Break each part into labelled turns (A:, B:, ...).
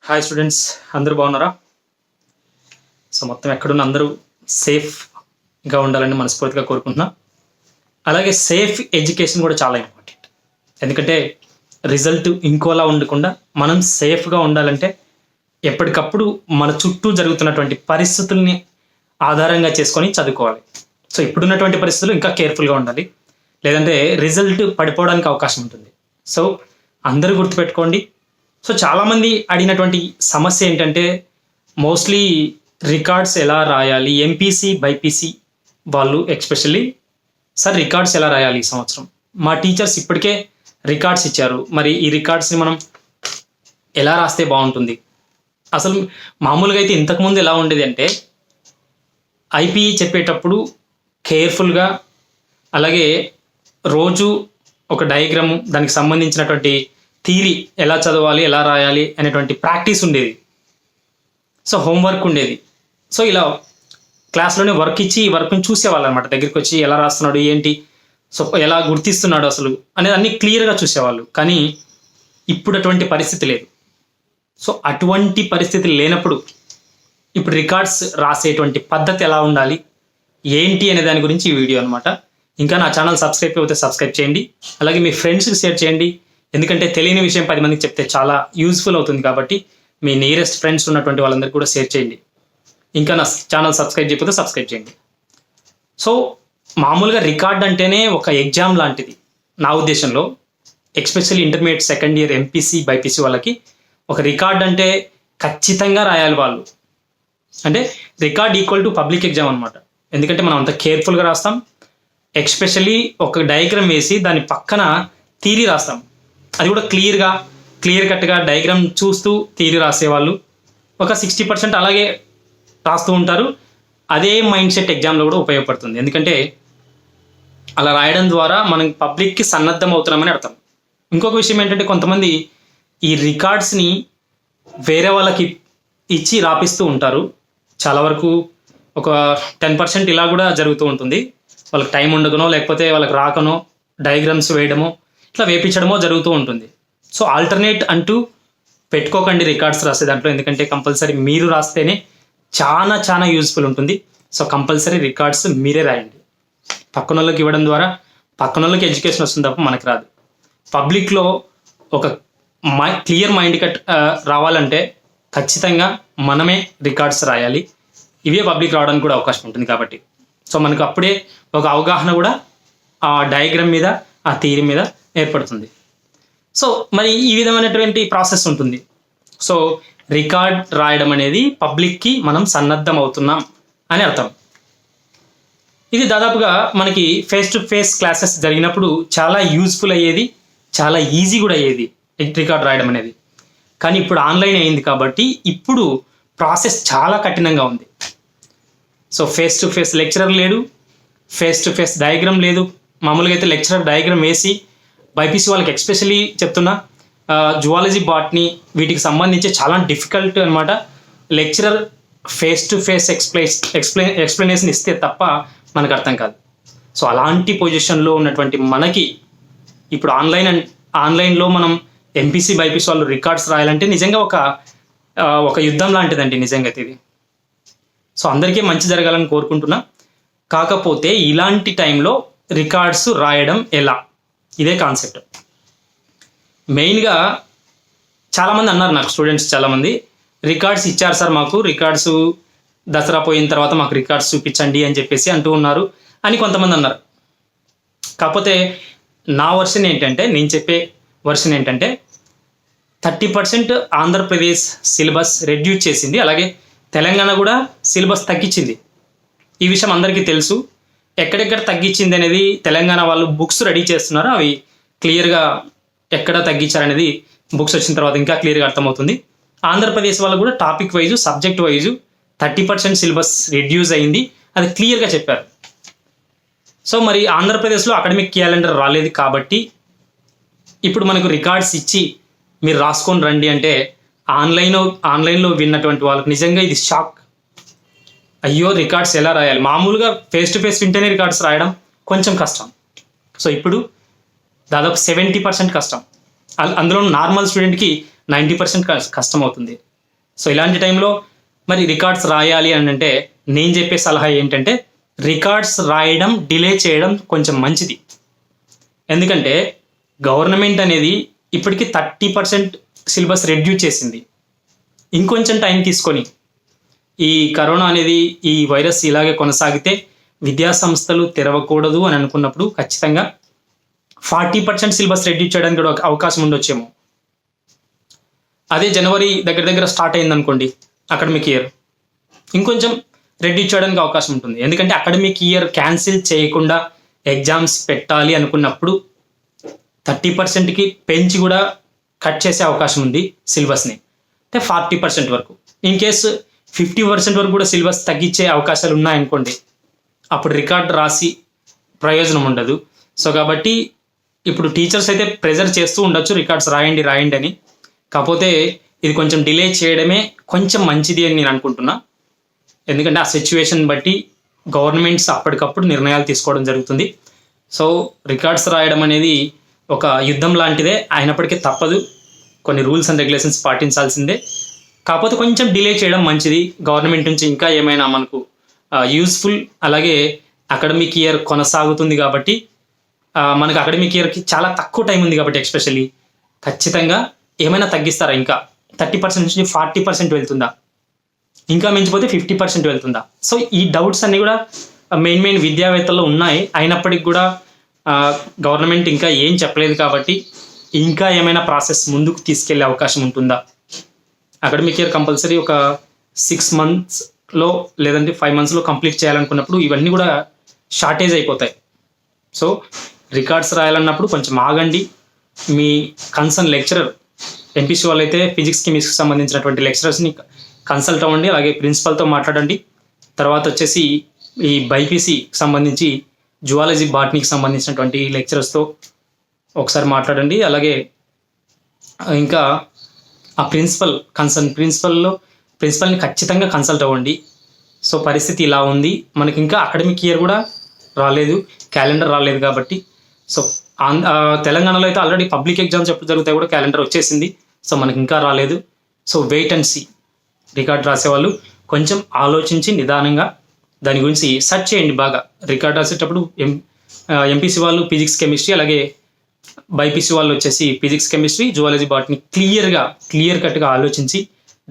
A: Hi students, అందరూ బాగున్నారా? So మొత్తం ఎక్కడున్న అందరూ సేఫ్గా ఉండాలని మనస్ఫూర్తిగా కోరుకుంటున్నా. అలాగే సేఫ్ ఎడ్యుకేషన్ కూడా చాలా ఇంపార్టెంట్. ఎందుకంటే రిజల్ట్ ఇంకోలా ఉండకుండా మనం సేఫ్గా ఉండాలంటే ఎప్పటికప్పుడు మన చుట్టూ జరుగుతున్నటువంటి పరిస్థితుల్ని ఆధారంగా చేసుకొని చదువుకోవాలి. సో ఇప్పుడున్నటువంటి పరిస్థితులు ఇంకా కేర్ఫుల్గా ఉండాలి, లేదంటే రిజల్ట్ పడిపోవడానికి అవకాశం ఉంటుంది. సో అందరూ గుర్తుపెట్టుకోండి. సో చాలామంది అడిగినటువంటి సమస్య ఏంటంటే మోస్ట్లీ రికార్డ్స్ ఎలా రాయాలి, ఎంపీసీ బైపీసీ వాళ్ళు ఎక్స్పెషల్లీ సార్ రికార్డ్స్ ఎలా రాయాలి ఈ సంవత్సరం, మా టీచర్స్ ఇప్పటికే రికార్డ్స్ ఇచ్చారు, మరి ఈ రికార్డ్స్ని మనం ఎలా రాస్తే బాగుంటుంది. అసలు మామూలుగా అయితే ఇంతకుముందు ఎలా ఉండేది అంటే ఐపీఈ చెప్పేటప్పుడు కేర్ఫుల్గా, అలాగే రోజు ఒక డయాగ్రాము, దానికి సంబంధించినటువంటి థియరీ ఎలా చదవాలి, ఎలా రాయాలి అనేటువంటి ప్రాక్టీస్ ఉండేది. సో హోంవర్క్ ఉండేది. సో ఇలా క్లాస్లోనే వర్క్ ఇచ్చి ఈ వర్క్ని చూసేవాళ్ళు అనమాట. దగ్గరికి వచ్చి ఎలా రాస్తున్నాడు, ఏంటి, సో ఎలా గుర్తిస్తున్నాడు అసలు అనేది అన్నీ క్లియర్గా చూసేవాళ్ళు. కానీ ఇప్పుడు అటువంటి పరిస్థితి లేదు. సో అటువంటి పరిస్థితి లేనప్పుడు ఇప్పుడు రికార్డ్స్ రాసేటువంటి పద్ధతి ఎలా ఉండాలి, ఏంటి అనే దాని గురించి ఈ వీడియో అనమాట. ఇంకా నా ఛానల్ సబ్స్క్రైబ్ అయితే సబ్స్క్రైబ్ చేయండి, అలాగే మీ ఫ్రెండ్స్కి షేర్ చేయండి. ఎందుకంటే తెలియని విషయం 10 మందికి చెప్తే చాలా యూస్ఫుల్ అవుతుంది. కాబట్టి మీ నియరెస్ట్ ఫ్రెండ్స్ ఉన్నటువంటి వాళ్ళందరికీ కూడా షేర్ చేయండి. ఇంకా నా ఛానల్ సబ్స్క్రైబ్ చేయకపోతే సబ్స్క్రైబ్ చేయండి. సో మామూలుగా రికార్డ్ అంటేనే ఒక ఎగ్జామ్ లాంటిది నా ఉద్దేశంలో. Especially intermediate second year MPC BiPC వాళ్ళకి ఒక రికార్డ్ అంటే ఖచ్చితంగా రాయాలి వాళ్ళు. అంటే record equal to public exam అనమాట. ఎందుకంటే మనం అంత కేర్ఫుల్గా రాస్తాం. ఎస్పెషల్లీ ఒక డయాగ్రామ్ వేసి దాని పక్కన థియరీ రాస్తాం. అది కూడా క్లియర్ కట్గా డయాగ్రామ్ చూస్తూ థియరీ రాసేవాళ్ళు ఒక 60% అలాగే రాస్తూ ఉంటారు. అదే మైండ్ సెట్ ఎగ్జామ్లో కూడా ఉపయోగపడుతుంది. ఎందుకంటే అలా రాయడం ద్వారా మనం పబ్లిక్కి సన్నద్ధం అవుతున్నామని అర్థం. ఇంకొక విషయం ఏంటంటే కొంతమంది ఈ రికార్డ్స్ని వేరే వాళ్ళకి ఇచ్చి రాపిస్తూ ఉంటారు. చాలా వరకు ఒక 10% ఇలా కూడా జరుగుతూ ఉంటుంది. వాళ్ళకి టైం ఉండకనో, లేకపోతే వాళ్ళకి రాకనో డయాగ్రామ్స్ వేయడమో, ఇట్లా వేపించడమో జరుగుతూ ఉంటుంది. సో ఆల్టర్నేట్ అంటూ పెట్టుకోకండి రికార్డ్స్ రాసే దాంట్లో. ఎందుకంటే కంపల్సరీ మీరు రాస్తేనే చాలా యూస్ఫుల్ ఉంటుంది. సో కంపల్సరీ రికార్డ్స్ మీరే రాయండి. పక్కన వాళ్ళకి ఇవ్వడం ద్వారా పక్కన వాళ్ళకి ఎడ్యుకేషన్ వస్తుంది తప్ప మనకు రాదు. పబ్లిక్లో ఒక క్లియర్ మైండ్ కట్ రావాలంటే ఖచ్చితంగా మనమే రికార్డ్స్ రాయాలి. ఇవే పబ్లిక్ రావడానికి కూడా అవకాశం ఉంటుంది. కాబట్టి సో మనకు అప్పుడే ఒక అవగాహన కూడా ఆ డయాగ్రామ్ మీద, ఆ థియరీ మీద ఏర్పడుతుంది. సో మరి ఈ విధమైనటువంటి ప్రాసెస్ ఉంటుంది. సో రికార్డ్ రాయడం అనేది పబ్లిక్కి మనం సన్నద్ధం అవుతున్నాం అని అర్థం. ఇది దాదాపుగా మనకి ఫేస్ టు ఫేస్ క్లాసెస్ జరిగినప్పుడు చాలా యూజ్ఫుల్ అయ్యేది, చాలా ఈజీ కూడా అయ్యేది రికార్డ్ రాయడం అనేది. కానీ ఇప్పుడు ఆన్లైన్ అయింది కాబట్టి ఇప్పుడు ప్రాసెస్ చాలా కఠినంగా ఉంది. So face to face lecturer లేడు, ఫేస్ టు ఫేస్ డయాగ్రామ్ లేదు. మామూలుగా అయితే లెక్చరర్ డయాగ్రామ్ వేసి, బైపీసీ వాళ్ళకి ఎస్పెషల్లీ చెప్తున్నా, జువాలజీ, బాటనీ వీటికి సంబంధించి చాలా డిఫికల్ట్ అనమాట. Lecturer face to face explanation ఇస్తే తప్ప మనకు అర్థం కాదు. సో అలాంటి పొజిషన్లో ఉన్నటువంటి మనకి ఇప్పుడు ఆన్లైన్లో మనం ఎంపీసీ బైపీసీ వాళ్ళు రికార్డ్స్ రాయాలంటే నిజంగా ఒక యుద్ధం లాంటిదండి నిజంగా ఇది. సో అందరికీ మంచి జరగాలని కోరుకుంటున్నా. కాకపోతే ఇలాంటి టైంలో రికార్డ్స్ రాయడం ఎలా, ఇదే కాన్సెప్ట్. మెయిన్గా చాలామంది అన్నారు నాకు, స్టూడెంట్స్ చాలామంది రికార్డ్స్ ఇచ్చారు సార్ మాకు, రికార్డ్స్ దసరా పోయిన తర్వాత మాకు రికార్డ్స్ చూపించండి అని చెప్పేసి అంటూ ఉన్నారు అని కొంతమంది అన్నారు. కాకపోతే నా వర్షన్ ఏంటంటే, నేను చెప్పే వర్షన్ ఏంటంటే 30% ఆంధ్రప్రదేశ్ సిలబస్ రెడ్యూస్ చేసింది, అలాగే తెలంగాణ కూడా సిలబస్ తగ్గించింది. ఈ విషయం అందరికీ తెలుసు. ఎక్కడెక్కడ తగ్గించింది అనేది తెలంగాణ వాళ్ళు బుక్స్ రెడీ చేస్తున్నారు. అవి క్లియర్గా ఎక్కడ తగ్గించారనేది బుక్స్ వచ్చిన తర్వాత ఇంకా క్లియర్గా అర్థమవుతుంది. ఆంధ్రప్రదేశ్ వాళ్ళు కూడా topic wise, subject wise 30% syllabus reduce అయింది, అది క్లియర్గా చెప్పారు. సో మరి ఆంధ్రప్రదేశ్లో అకాడమిక్ క్యాలెండర్ రాలేదు కాబట్టి ఇప్పుడు మనకు రికార్డ్స్ ఇచ్చి మీరు రాసుకొని రండి అంటే ఆన్లైన్లో విన్నటువంటి వాళ్ళకి నిజంగా ఇది షాక్. అయ్యో రికార్డ్స్ ఎలా రాయాలి, మామూలుగా ఫేస్ టు ఫేస్ వింటేనే రికార్డ్స్ రాయడం కొంచెం కష్టం. సో ఇప్పుడు దాదాపు 70% కష్టం. అందులో నార్మల్ స్టూడెంట్కి 90% కష్టం అవుతుంది. సో ఇలాంటి టైంలో మరి రికార్డ్స్ రాయాలి అని అంటే నేను చెప్పే సలహా ఏంటంటే రికార్డ్స్ రాయడం డిలే చేయడం కొంచెం మంచిది. ఎందుకంటే గవర్నమెంట్ అనేది ఇప్పటికీ 30% సిలబస్ రెడ్యూస్ చేసింది. ఇంకొంచెం టైం తీసుకొని ఈ కరోనా అనేది ఈ వైరస్ ఇలాగే కొనసాగితే విద్యా సంస్థలు తెరవకూడదు అని అనుకున్నప్పుడు ఖచ్చితంగా 40% సిలబస్ రెడ్యూస్ చేయడానికి కూడా అవకాశం ఉండొచ్చేమో. అదే జనవరి దగ్గర స్టార్ట్ అయింది అనుకోండి అకాడమిక్ ఇయర్, ఇంకొంచెం రెడ్యూస్ చేయడానికి అవకాశం ఉంటుంది. ఎందుకంటే అకాడమిక్ ఇయర్ క్యాన్సిల్ చేయకుండా ఎగ్జామ్స్ పెట్టాలి అనుకున్నప్పుడు 30%కి పెంచి కూడా కట్ చేసే అవకాశం ఉంది సిలబస్ని. అంటే 40% వరకు. ఇన్ కేసు 50% వరకు కూడా సిలబస్ తగ్గించే అవకాశాలు ఉన్నాయనుకోండి, అప్పుడు రికార్డ్ రాసి ప్రయోజనం ఉండదు. సో కాబట్టి ఇప్పుడు టీచర్స్ అయితే ప్రెజర్ చేస్తూ ఉండొచ్చు రికార్డ్స్ రాయండి అని. కాకపోతే ఇది కొంచెం డిలే చేయడమే కొంచెం మంచిది అని నేను అనుకుంటున్నా. ఎందుకంటే ఆ సిచ్యువేషన్ బట్టి గవర్నమెంట్స్ అప్పటికప్పుడు నిర్ణయాలు తీసుకోవడం జరుగుతుంది. సో రికార్డ్స్ రాయడం అనేది ఒక యుద్ధం లాంటిదే, అయినప్పటికీ తప్పదు, కొన్ని రూల్స్ అండ్ రెగ్యులేషన్స్ పాటించాల్సిందే. కాకపోతే కొంచెం డిలే చేయడం మంచిది. గవర్నమెంట్ నుంచి ఇంకా ఏమైనా మనకు యూస్ఫుల్, అలాగే అకాడమిక్ ఇయర్ కొనసాగుతుంది కాబట్టి మనకు అకాడమిక్ ఇయర్కి చాలా తక్కువ టైం ఉంది కాబట్టి ఎస్పెషల్లీ ఖచ్చితంగా ఏమైనా తగ్గిస్తారా? ఇంకా 30% నుంచి 40% వెళ్తుందా? ఇంకా మించిపోతే 50% వెళ్తుందా? సో ఈ డౌట్స్ అన్నీ కూడా మెయిన్ విద్యావేత్తల్లో ఉన్నాయి. అయినప్పటికీ కూడా గవర్నమెంట్ ఇంకా ఏం చెప్పలేదు కాబట్టి ఇంకా ఏమైనా ప్రాసెస్ ముందుకు తీసుకెళ్లే అవకాశం ఉంటుందా? అకాడమిక్ ఇయర్ కంపల్సరీ ఒక 6 monthsలో లేదంటే 5 monthsలో కంప్లీట్ చేయాలనుకున్నప్పుడు ఇవన్నీ కూడా షార్టేజ్ అయిపోతాయి. సో రికార్డ్స్ రాయాలన్నప్పుడు కొంచెం ఆగండి. మీ కన్సర్న్ లెక్చరర్, ఎంపీసీ వాళ్ళైతే ఫిజిక్స్ కెమిస్ట్రీకి సంబంధించినటువంటి లెక్చరర్స్ని కన్సల్ట్ అవ్వండి, అలాగే ప్రిన్సిపల్తో మాట్లాడండి. తర్వాత వచ్చేసి ఈ బైపీసీకి సంబంధించి జువాలజీ బాటనీకి సంబంధించినటువంటి లెక్చరర్స్తో ఒకసారి మాట్లాడండి. అలాగే ఇంకా ఆ కన్సర్న్ ప్రిన్సిపల్ని ఖచ్చితంగా కన్సల్ట్ అవ్వండి. సో పరిస్థితి ఇలా ఉంది, మనకి ఇంకా అకాడమిక్ ఇయర్ కూడా రాలేదు, క్యాలెండర్ రాలేదు కాబట్టి. సో తెలంగాణలో అయితే ఆల్రెడీ పబ్లిక్ ఎగ్జామ్స్ ఎప్పుడు జరుగుతాయి కూడా క్యాలెండర్ వచ్చేసింది. సో మనకి ఇంకా రాలేదు. So wait and see. Record రాసేవాళ్ళు కొంచెం ఆలోచించి నిదానంగా దాని గురించి సెర్చ్ చేయండి బాగా. రికార్డ్ రాసేటప్పుడు ఎంపీసీ వాళ్ళు ఫిజిక్స్ కెమిస్ట్రీ, అలాగే బైపీసీ వాళ్ళు వచ్చేసి physics chemistry, zoology botany clear కట్గా ఆలోచించి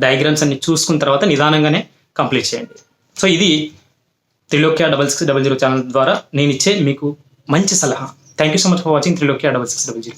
A: డయాగ్రామ్స్ అన్ని చూసుకున్న తర్వాత నిదానంగానే కంప్లీట్ చేయండి. సో ఇది త్రిలోక్య 6600 ఛానల్ ద్వారా నేను ఇచ్చే మీకు మంచి సలహా. Thank you so much for watching Trilokya 6600.